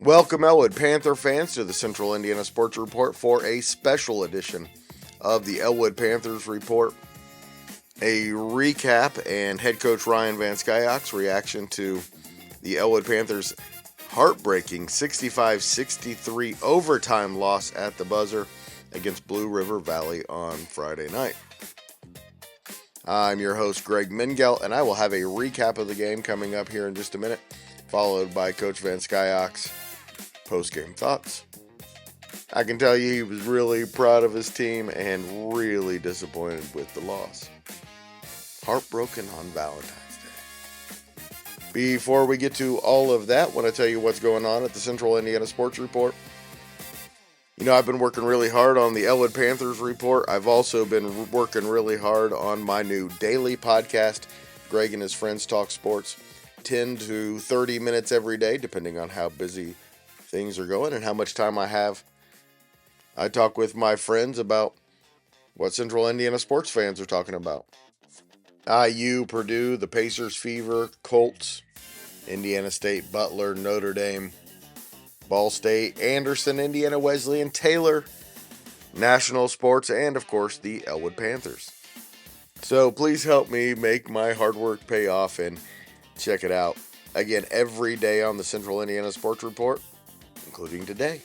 Welcome, Elwood Panther fans, to the Central Indiana Sports Report for a special edition of the Elwood Panthers Report. A recap and head coach Ryan VanSkyock's reaction to the Elwood Panthers' heartbreaking 65-63 overtime loss at the buzzer against Blue River Valley on Friday night. I'm your host, Greg Mingel, and I will have a recap of the game coming up here in just a minute, followed by Coach VanSkyock's post-game thoughts. I can tell you he was really proud of his team and really disappointed with the loss. Heartbroken on Valentine's Day. Before we get to all of that, I want to tell you what's going on at the Central Indiana Sports Report. You know, I've been working really hard on the Elwood Panthers Report. I've also been working really hard on my new daily podcast, Greg and His Friends Talk Sports, 10 to 30 minutes every day, depending on how busy things are going and how much time I have. I talk with my friends about what Central Indiana sports fans are talking about. IU, Purdue, the Pacers, Fever, Colts, Indiana State, Butler, Notre Dame, Ball State, Anderson, Indiana Wesleyan, Taylor, national sports, and of course the Elwood Panthers. So please help me make my hard work pay off and check it out. Again, every day on the Central Indiana Sports Report, including today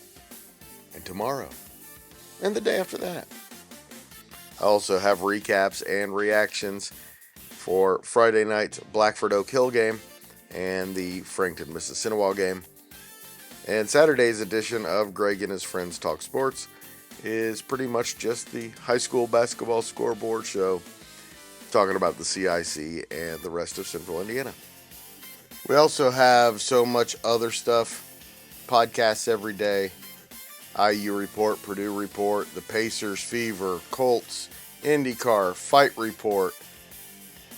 and tomorrow and the day after that. I also have recaps and reactions for Friday night's Blackford Oak Hill game and the Frankton Mississinawa game. And Saturday's edition of Greg and His Friends Talk Sports is pretty much just the high school basketball scoreboard show, talking about the CIC and the rest of Central Indiana. We also have so much other stuff. Podcasts every day. IU Report, Purdue Report, the Pacers, Fever, Colts, IndyCar, Fight Report,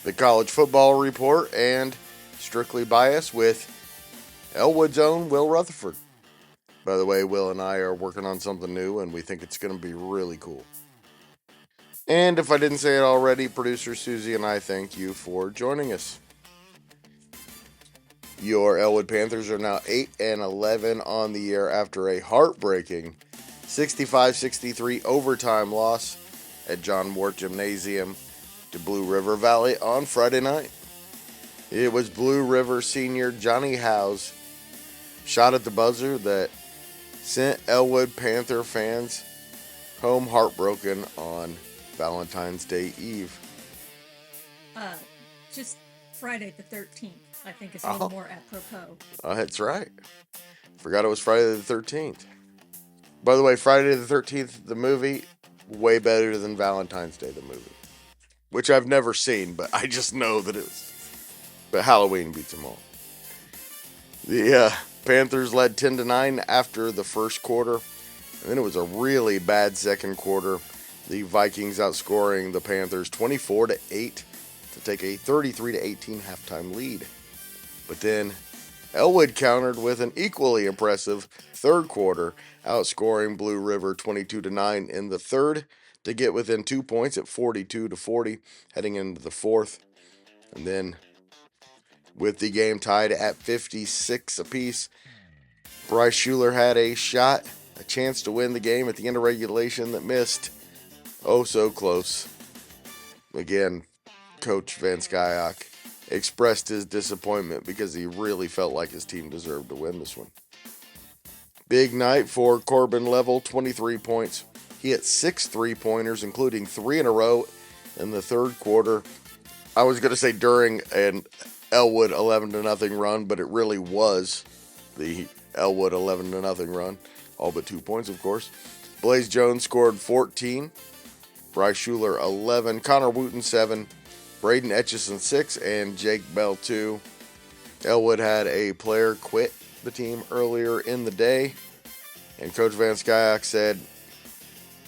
the College Football Report, and Strictly Biased with Elwood's own Will Rutherford. By the way, Will and I are working on something new, and we think it's going to be really cool. And if I didn't say it already, producer Susie and I thank you for joining us. Your Elwood Panthers are now 8-11 on the year after a heartbreaking 65-63 overtime loss at John Ward Gymasium to Blue River Valley on Friday night. It was Blue River senior Johnny Howe's shot at the buzzer that sent Elwood Panther fans home heartbroken on Valentine's Day Eve. Just Friday the 13th, I think is a little more apropos. That's right. Forgot it was Friday the 13th. By the way, Friday the 13th, the movie, way better than Valentine's Day, the movie. Which I've never seen, but I just know that it was. But Halloween beats them all. The Panthers led 10-9 after the first quarter. And then it was a really bad second quarter. The Vikings outscoring the Panthers 24-8 to take a 33-18 halftime lead. But then Elwood countered with an equally impressive third quarter, outscoring Blue River 22-9 in the third to get within 2 points at 42-40 heading into the fourth. And then with the game tied at 56 apiece, Bryce Schuler had a chance to win the game at the end of regulation that missed. Oh, so close. Again, Coach VanSkyock expressed his disappointment because he really felt like his team deserved to win this one. Big night for Corbin Level, 23 points. He hit 6 3-pointers, including 3 in a row in the third quarter. I was going to say during an Elwood 11-0 run, but it really was the Elwood 11-0 run. All but 2 points, of course. Blaze Jones scored 14. Bryce Schuler 11. Connor Wooten 7. Braden Etchison 6 and Jake Bell 2. Elwood had a player quit the team earlier in the day, and Coach VanSkyock said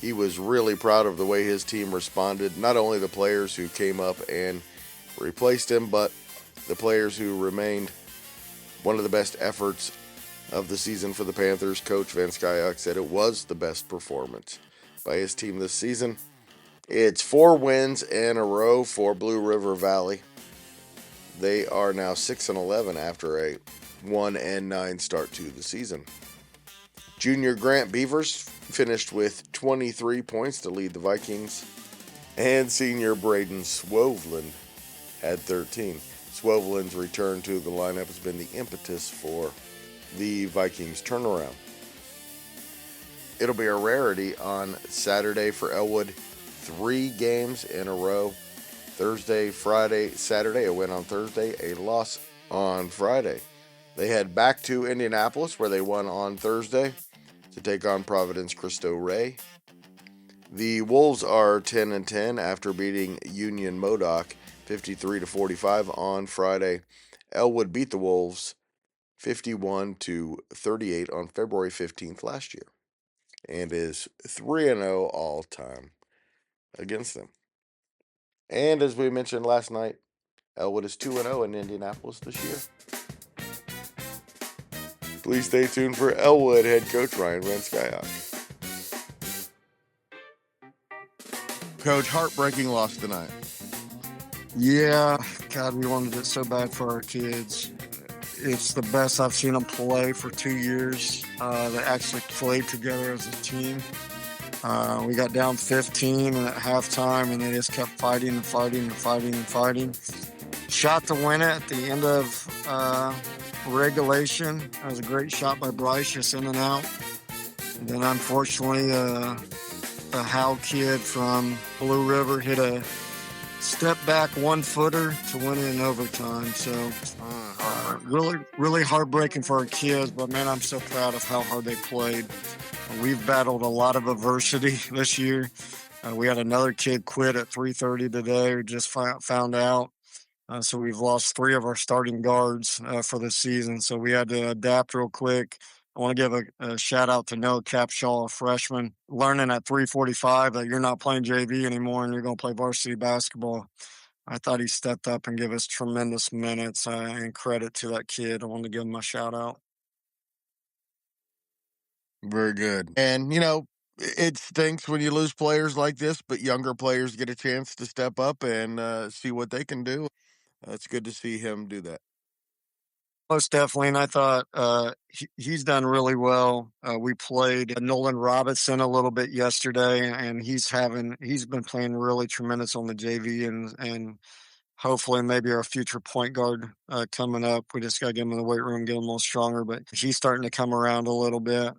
he was really proud of the way his team responded. Not only the players who came up and replaced him, but the players who remained. One of the best efforts of the season for the Panthers. Coach VanSkyock said it was the best performance by his team this season. It's 4 wins in a row for Blue River Valley. They are now 6-11 after a 1-9 start to the season. Junior Grant Beavers finished with 23 points to lead the Vikings, and senior Braden Swoveland had 13. Swoveland's return to the lineup has been the impetus for the Vikings turnaround. It'll be a rarity on Saturday for Elwood. 3 games in a row. Thursday, Friday, Saturday, a win on Thursday, a loss on Friday. They head back to Indianapolis, where they won on Thursday, to take on Providence Cristo Rey. The Wolves are 10-10 after beating Union Modoc 53-45 on Friday. Elwood beat the Wolves 51-38 on February 15th last year, and is 3-0 all time against them. And as we mentioned last night, Elwood is 2-0 in Indianapolis this year. Please stay tuned for Elwood head coach Ryan VanSkyock. Coach, heartbreaking loss tonight. Yeah, God, we wanted it so bad for our kids. It's the best I've seen them play for 2 years. They actually played together as a team. We got down 15 at halftime, and they just kept fighting and fighting and fighting and fighting. Shot to win it at the end of regulation. That was a great shot by Bryce, just in and out. And then, unfortunately, a Howe kid from Blue River hit a step back 1-footer to win it in overtime. So really heartbreaking for our kids, but man, I'm so proud of how hard they played. We've battled a lot of adversity this year. We had another kid quit at 3:30 today, we just found out. So we've lost 3 of our starting guards for the season. So we had to adapt real quick. I want to give a shout out to Noah Capshaw, a freshman, learning at 3:45 that you're not playing JV anymore and you're going to play varsity basketball. I thought he stepped up and gave us tremendous minutes, and credit to that kid. I wanted to give him a shout out. Very good. And, it stinks when you lose players like this, but younger players get a chance to step up and see what they can do. It's good to see him do that. Most definitely, and I thought he's done really well. We played Nolan Robinson a little bit yesterday, and he's been playing really tremendous on the JV, and hopefully maybe our future point guard coming up. We just got to get him in the weight room, get him a little stronger, but he's starting to come around a little bit.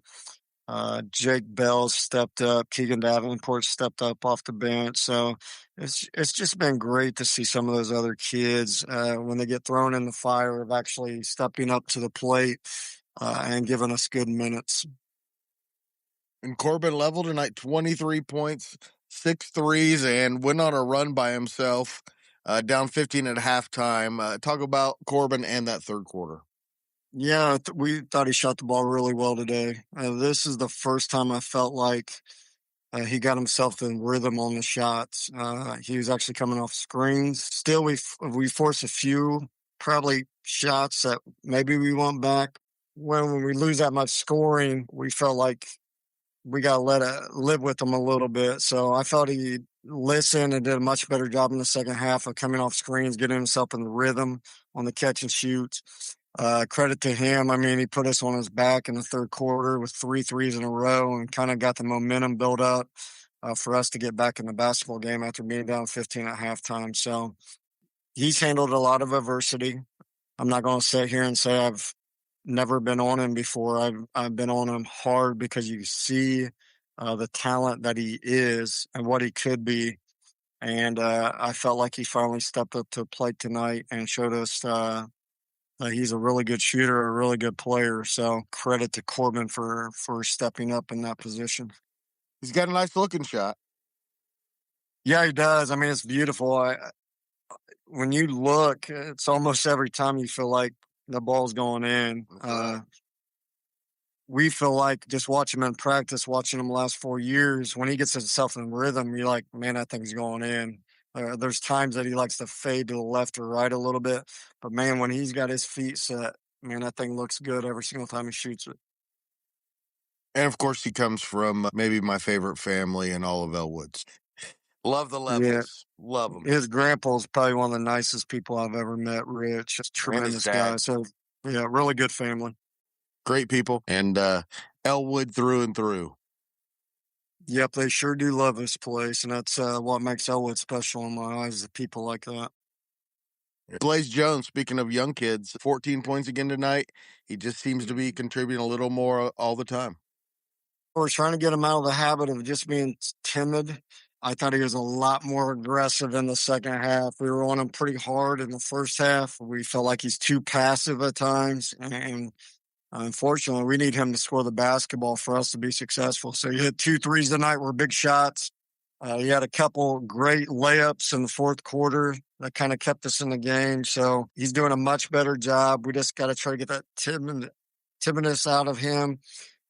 Jake Bell stepped up. Keegan Davenport stepped up off the bench. So it's just been great to see some of those other kids when they get thrown in the fire of actually stepping up to the plate and giving us good minutes. And Corbin leveled tonight, 23 points, 6 threes, and went on a run by himself, down 15 at halftime. Talk about Corbin and that third quarter. Yeah, we thought he shot the ball really well today. This is the first time I felt like he got himself in rhythm on the shots. He was actually coming off screens. Still, we forced a few probably shots that maybe we want back. When we lose that much scoring, we felt like we got to live with him a little bit. So I felt he listened and did a much better job in the second half of coming off screens, getting himself in the rhythm on the catch and shoots. Credit to him. I mean, he put us on his back in the third quarter with 3 threes in a row and kind of got the momentum built up for us to get back in the basketball game after being down 15 at halftime. So he's handled a lot of adversity. I'm not going to sit here and say I've never been on him before. I've been on him hard because you see the talent that he is and what he could be. And I felt like he finally stepped up to the plate tonight and showed us he's a really good shooter, a really good player. So credit to Corbin for stepping up in that position. He's got a nice looking shot. Yeah, he does. I mean, it's beautiful. When you look, it's almost every time you feel like the ball's going in. We feel like just watching him in practice, watching him the last 4 years, when he gets himself in rhythm, you're like, man, that thing's going in. There's times that he likes to fade to the left or right a little bit. But, man, when he's got his feet set, man, that thing looks good every single time he shoots it. And, of course, he comes from maybe my favorite family in all of Elwood. Love the Levels. Yeah. Love him. His grandpa's probably one of the nicest people I've ever met, Rich. Tremendous guy. So Yeah, really good family. Great people, and Elwood through and through. Yep, they sure do love this place, and that's what makes Elwood special in my eyes, the people like that. Blaze Jones, speaking of young kids, 14 points again tonight. He just seems to be contributing a little more all the time. We're trying to get him out of the habit of just being timid. I thought he was a lot more aggressive in the second half. We were on him pretty hard in the first half. We felt like he's too passive at times, and unfortunately, we need him to score the basketball for us to be successful. So he hit 2 threes tonight, were big shots. He had a couple great layups in the fourth quarter that kind of kept us in the game. So he's doing a much better job. We just got to try to get that timidness out of him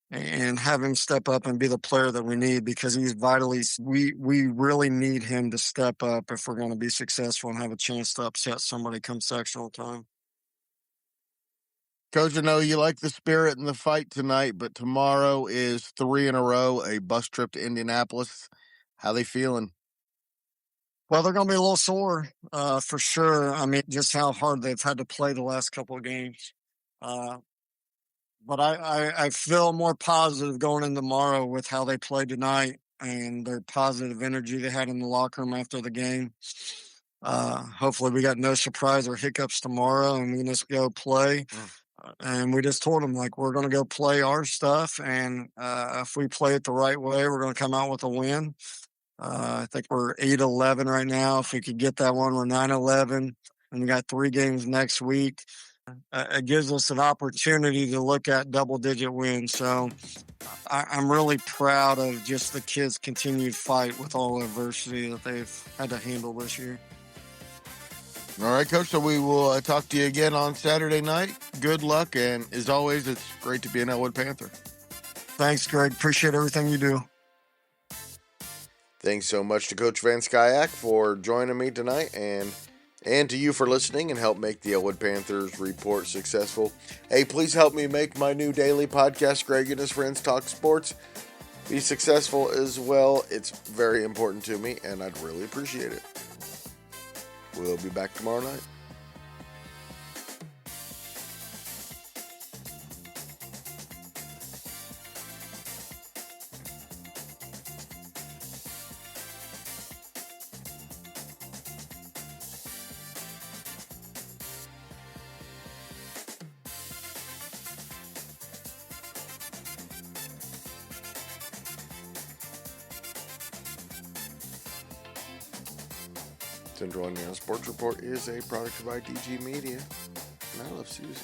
and have him step up and be the player that we need, because he's vitally, we really need him to step up if we're going to be successful and have a chance to upset somebody come sectional time. Coach, I know you like the spirit and the fight tonight, but tomorrow is 3 in a row, a bus trip to Indianapolis. How they feeling? Well, they're going to be a little sore for sure. I mean, just how hard they've had to play the last couple of games. But I feel more positive going in tomorrow with how they played tonight and their positive energy they had in the locker room after the game. Hopefully we got no surprise or hiccups tomorrow, and we can just go play. And we just told them, like, we're going to go play our stuff, and if we play it the right way, we're going to come out with a win. I think we're 8-11 right now. If we could get that one, we're 9-11, and we got 3 games next week. It gives us an opportunity to look at double-digit wins. So I'm really proud of just the kids' continued fight with all the adversity that they've had to handle this year. All right, Coach, so we will talk to you again on Saturday night. Good luck, and as always, it's great to be an Elwood Panther. Thanks, Greg. Appreciate everything you do. Thanks so much to Coach VanSkyock for joining me tonight, and to you for listening and help make the Elwood Panthers report successful. Hey, please help me make my new daily podcast, Greg and his friends talk sports, be successful as well. It's very important to me, and I'd really appreciate it. We'll be back tomorrow night. Central Indiana Sports Report is a product of IDG Media, and I love Susan.